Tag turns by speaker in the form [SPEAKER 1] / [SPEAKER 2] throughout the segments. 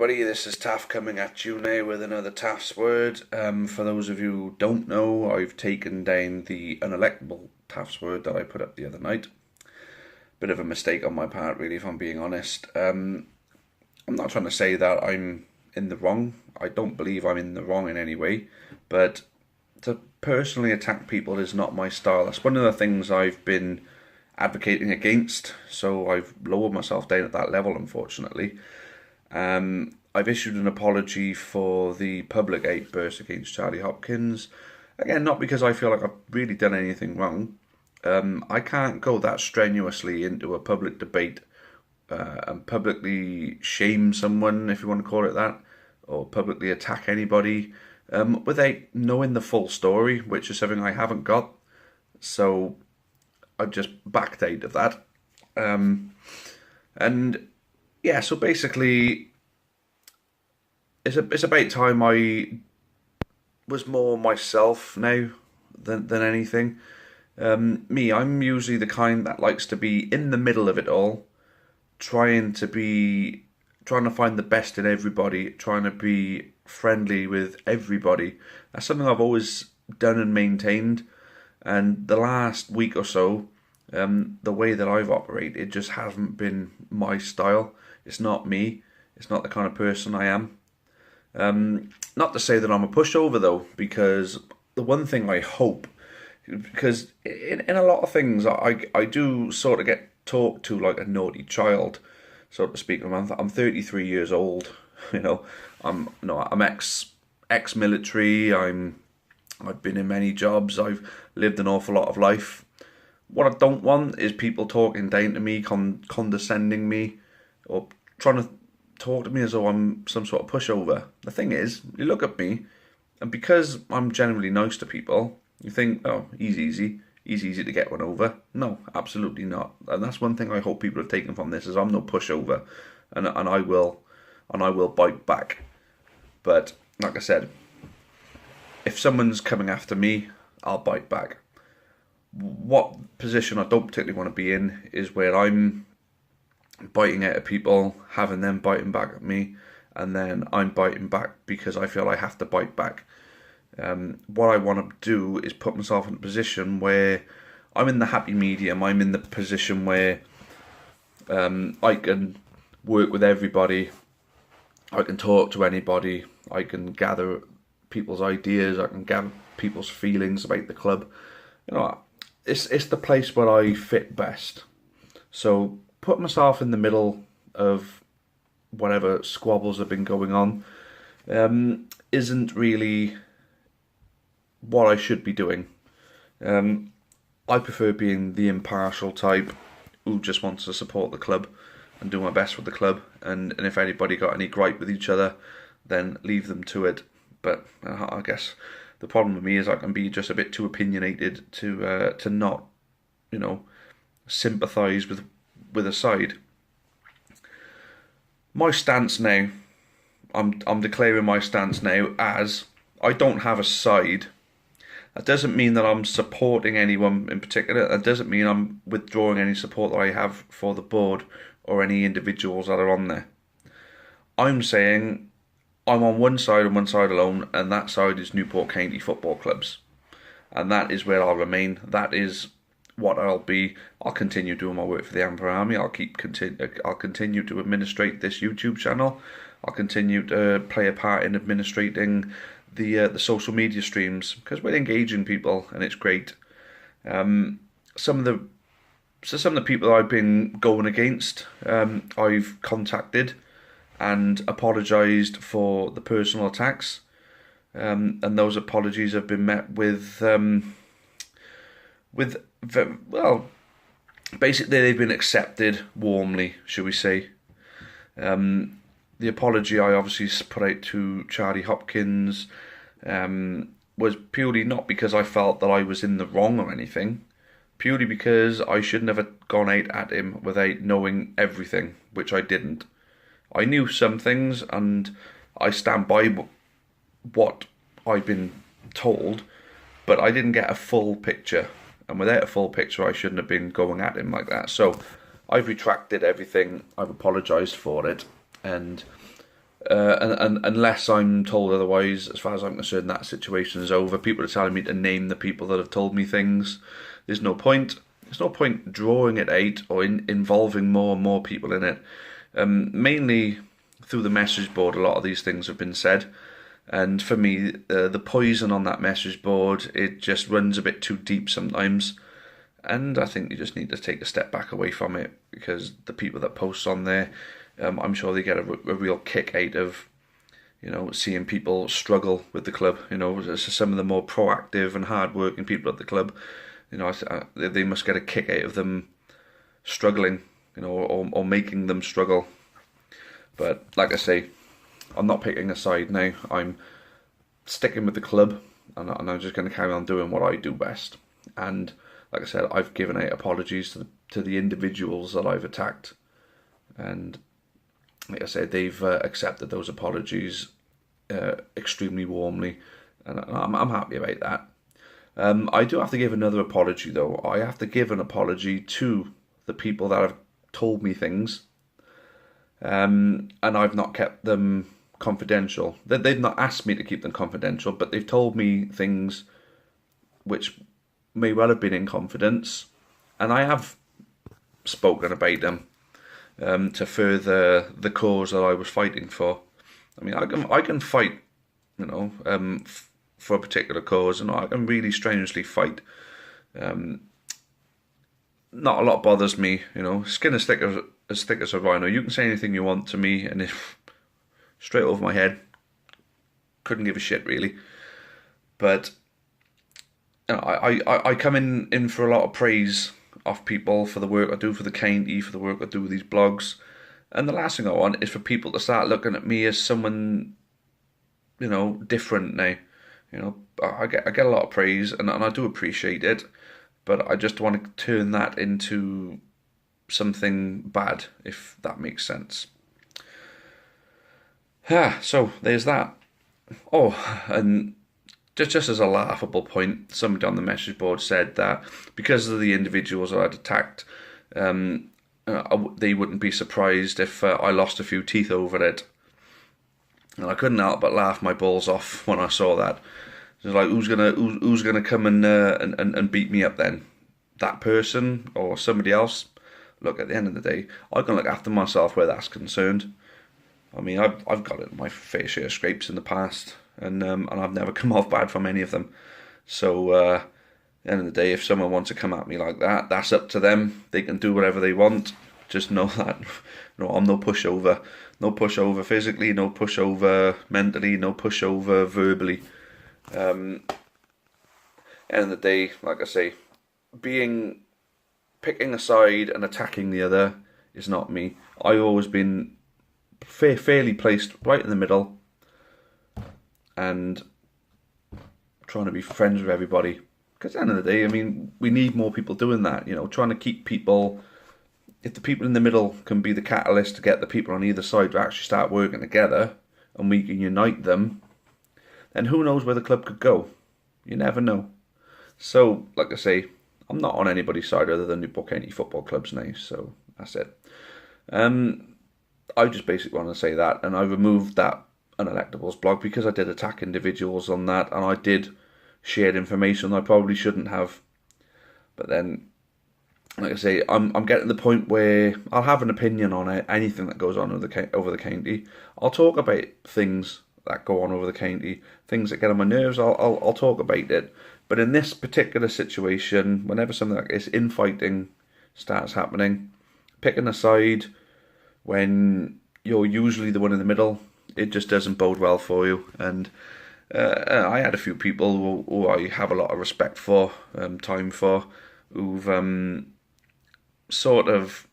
[SPEAKER 1] everybody, this is Taff coming at you now with another Taff's Word. For those of you who don't know, I've taken down the unelectable Taff's Word that I put up the other night. Bit of a mistake on my part, really, if I'm being honest. I'm not trying to say that I'm in the wrong. I don't believe I'm in the wrong in any way, but to personally attack people is not my style. That's one of the things I've been advocating against, so I've lowered myself down at that level, unfortunately. I've issued an apology for the public outburst against Charlie Hopkins. Again, not because I feel like I've really done anything wrong. I can't go that strenuously into a public debate and publicly shame someone, if you want to call it that, or publicly attack anybody without knowing the full story, which is something I haven't got. So I've just backed out of that. And yeah, so basically, it's about time I was more myself now than anything. I'm usually the kind that likes to be in the middle of it all, trying to find the best in everybody, trying to be friendly with everybody. That's something I've always done and maintained. And the last week or so, the way that I've operated just hasn't been my style. It's not me. It's not the kind of person I am. Not to say that I'm a pushover, though, because the one thing I hope, because in a lot of things I do sort of get talked to like a naughty child, so to speak. I'm 33 years old. I'm ex-military. I've been in many jobs. I've lived an awful lot of life. What I don't want is people talking down to me, condescending me, or trying to talk to me as though I'm some sort of pushover. The thing is, you look at me, and because I'm generally nice to people, you think, oh, he's easy to get one over. No, absolutely not. And that's one thing I hope people have taken from this, is I'm no pushover, and I will bite back. But like I said, if someone's coming after me, I'll bite back. What position I don't particularly want to be in is where I'm biting out at people, having them biting back at me, and then I'm biting back because I feel I have to bite back. What I want to do is put myself in a position where I'm in the happy medium. I'm in the position where I can work with everybody, I can talk to anybody, I can gather people's ideas, I can gather people's feelings about the club. It's the place where I fit best. So put myself in the middle of whatever squabbles have been going on isn't really what I should be doing. I prefer being the impartial type who just wants to support the club and do my best with the club. And if anybody got any gripe with each other, then leave them to it. But I guess the problem with me is I can be just a bit too opinionated to not, sympathise with a side. My stance now, I'm declaring my stance now as I don't have a side. That doesn't mean that I'm supporting anyone in particular. That doesn't mean I'm withdrawing any support that I have for the board or any individuals that are on there. I'm saying I'm on one side and one side alone, and that side is Newport County Football Clubs. And that is where I'll remain. That is what I'll be. I'll continue doing my work for the Amber Army. I'll continue to administrate this YouTube channel. I'll continue to play a part in administrating the social media streams, because we're engaging people and it's great. Some of the people I've been going against, I've contacted and apologised for the personal attacks, and those apologies have been met with basically they've been accepted warmly, shall we say. The apology I obviously put out to Charlie Hopkins was purely not because I felt that I was in the wrong or anything, purely because I should never gone out at him without knowing everything, which I didn't. I knew some things, and I stand by what I've been told, but I didn't get a full picture, and without a full picture I shouldn't have been going at him like that. So I've retracted everything, I've apologised for it, and and unless I'm told otherwise, as far as I'm concerned, that situation is over. People are telling me to name the people that have told me things. There's no point. There's no point drawing it out or involving more and more people in it. Mainly through the message board, a lot of these things have been said. And for me, the poison on that message board, it just runs a bit too deep sometimes. And I think you just need to take a step back away from it, because the people that post on there, I'm sure they get a real kick out of, seeing people struggle with the club. Some of the more proactive and hard-working people at the club, they must get a kick out of them struggling, or making them struggle. But like I say, I'm not picking a side now. I'm sticking with the club, and I'm just going to carry on doing what I do best. And like I said, I've given out apologies to the individuals that I've attacked, and like I said, they've accepted those apologies extremely warmly, and I'm happy about that. I do have to give another apology though. I have to give an apology to the people that have told me things, and I've not kept them confidential. They've not asked me to keep them confidential, but they've told me things which may well have been in confidence, and I have spoken about them to further the cause that I was fighting for. I mean, I can fight, for a particular cause, and I can really strenuously fight. Not a lot bothers me, skin as thick as a rhino. You can say anything you want to me, and if straight over my head, couldn't give a shit really. But I come in for a lot of praise off people for the work I do for the county, for the work I do with these blogs, and the last thing I want is for people to start looking at me as someone, different now. I get a lot of praise, and I do appreciate it, but I just want to turn that into something bad, if that makes sense. So there's that. Oh, and just as a laughable point, somebody on the message board said that because of the individuals I'd attacked, they wouldn't be surprised if I lost a few teeth over it. And I couldn't help but laugh my balls off when I saw that. It was like, who's gonna come and beat me up then? That person or somebody else? Look, at the end of the day, I can look after myself where that's concerned. I mean, I've got it my fair share of scrapes in the past, and I've never come off bad from any of them. So at the end of the day, if someone wants to come at me like that, that's up to them. They can do whatever they want. Just know that I'm no pushover. No pushover physically, no pushover mentally, no pushover verbally. End of the day, like I say, picking a side and attacking the other is not me. I've always been fairly placed right in the middle, and trying to be friends with everybody. Because at the end of the day, I mean, we need more people doing that. Trying to keep people. If the people in the middle can be the catalyst to get the people on either side to actually start working together, and we can unite them, then who knows where the club could go? You never know. So, like I say, I'm not on anybody's side other than Newport County Football Club's now. So that's it. I just basically want to say that, and I removed that unelectables blog because I did attack individuals on that, and I did share information I probably shouldn't have. But then, like I say, I'm getting to the point where I'll have an opinion on it, anything that goes on over the county. I'll talk about things that go on over the county, things that get on my nerves. I'll talk about it. But in this particular situation, whenever something like this infighting starts happening, picking a side when you're usually the one in the middle, it just doesn't bode well for you. And I had a few people who I have a lot of respect for, time for, who've sort of,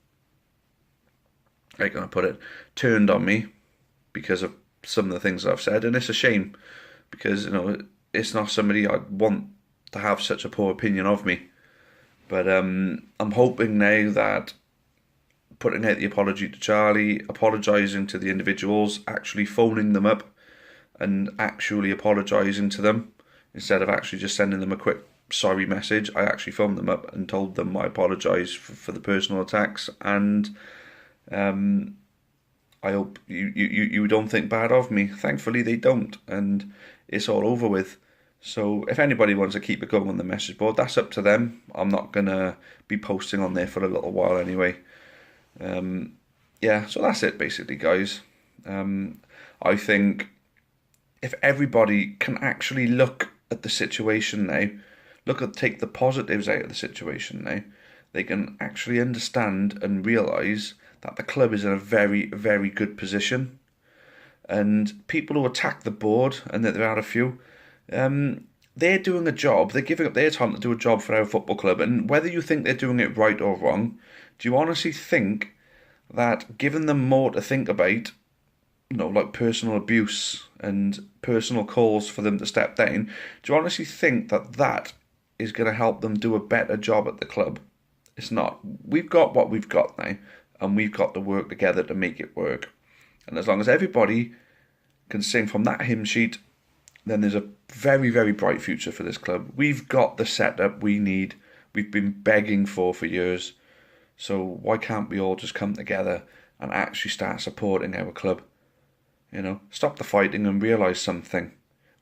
[SPEAKER 1] how can I put it, turned on me because of some of the things I've said, and it's a shame because it's not somebody I'd want to have such a poor opinion of me. But I'm hoping now that putting out the apology to Charlie, apologising to the individuals, actually phoning them up and actually apologising to them instead of actually just sending them a quick sorry message. I actually phoned them up and told them I apologise for the personal attacks, and I hope you don't think bad of me. Thankfully, they don't, and it's all over with. So if anybody wants to keep it going on the message board, that's up to them. I'm not going to be posting on there for a little while anyway. Yeah, so that's it basically, guys. I think if everybody can actually look at the situation now, take the positives out of the situation now, they can actually understand and realise that the club is in a very, very good position. And people who attack the board, and there are a few, they're doing a job. They're giving up their time to do a job for our football club. And whether you think they're doing it right or wrong, do you honestly think that giving them more to think about, like personal abuse and personal calls for them to step down, do you honestly think that that is going to help them do a better job at the club? It's not. We've got what we've got now, and we've got to work together to make it work. And as long as everybody can sing from that hymn sheet, then there's a very, very bright future for this club. We've got the setup we need. We've been begging for years. So why can't we all just come together and actually start supporting our club? Stop the fighting and realise something.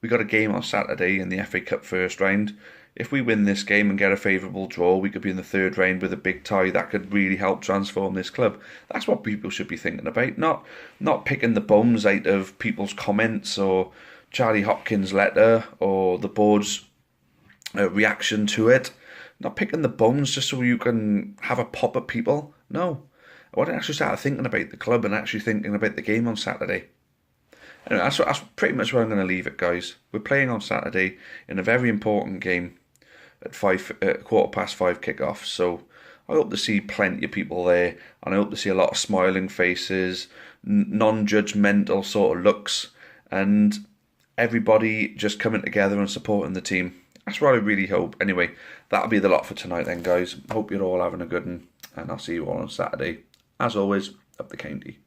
[SPEAKER 1] We got a game on Saturday in the FA Cup first round. If we win this game and get a favourable draw, we could be in the third round with a big tie. That could really help transform this club. That's what people should be thinking about, not picking the bones out of people's comments or Charlie Hopkins' letter or the board's reaction to it. Not picking the bones just so you can have a pop at people. No. I want to actually start thinking about the club and actually thinking about the game on Saturday. Anyway, that's pretty much where I'm going to leave it, guys. We're playing on Saturday in a very important game at 5:15 kickoff. So I hope to see plenty of people there, and I hope to see a lot of smiling faces, non-judgmental sort of looks, and everybody just coming together and supporting the team. That's what I really hope. Anyway, that'll be the lot for tonight then, guys. Hope you're all having a good one, and I'll see you all on Saturday. As always, up the county.